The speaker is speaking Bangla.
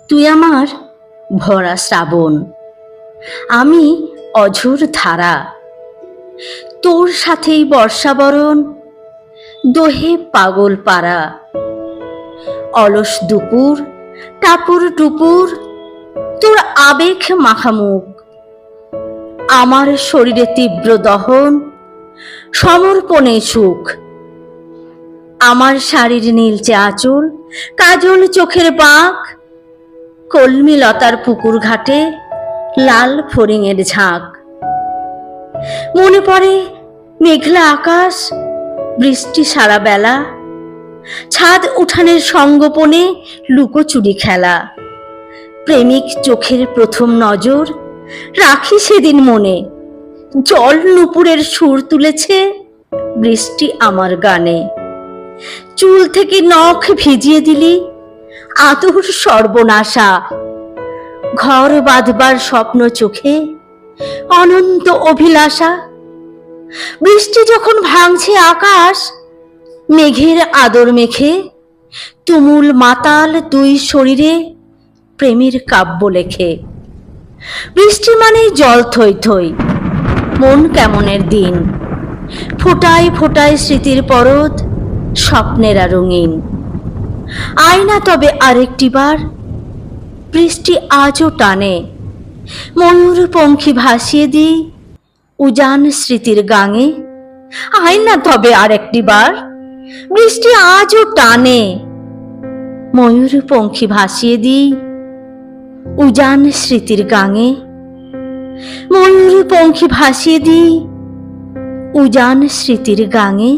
তুই আমার ভরা শ্রাবণ, আমি অঝোর ধারা। তোর সাথেই বর্ষাবরণ, দোহে পাগল পাড়া। অলস দুপুর, টাপুর টুপুর, তোর আবেগ মাখামুখ। আমার শরীরে তীব্র দহন, সমর্পণে সুখ। আমার শাড়ির নীলচে আঁচল, কাজল চোখের বাঁক, কলমি লতার পুকুর ঘাটে লাল ফড়িংয়ের ঝাঁক। মনে পড়ে মেঘলা আকাশ, বৃষ্টি সারা বেলা, ছাদ উঠানের সঙ্গোপনে লুকোচুরি খেলা। প্রেমিক চোখের প্রথম নজর রাখি সেদিন মনে, জল নুপুরের সুর তুলেছে বৃষ্টি আমার গানে। চুল থেকে নখ ভিজিয়ে দিলি আতুর সর্বনাশা। ঘর বাঁধবার স্বপ্ন চোখে অনন্ত অভিলাষা। বৃষ্টি যখন ভাঙছে আকাশ মেঘের আদর মেখে, তুমুল মাতাল দুই শরীরে প্রেমের কাব্য লেখে। বৃষ্টি মানে জল থই থই, মন কেমনের দিন, ফোটায় ফোটায় স্মৃতির পরত, স্বপ্নেরা রঙিন। আয়না তবে আরেকটি বার, বৃষ্টি আজও টানে। ময়ূর পঙ্খী ভাসিয়ে দিই উজান স্মৃতির গাঙে। আয়না তবে আরেকটি বার, বৃষ্টি আজও টানে। ময়ূর পঙ্খী ভাসিয়ে দিই উজান স্মৃতির গাঙে। ময়ূর পঙ্খী ভাসিয়ে দিই উজান স্মৃতির গাঙে।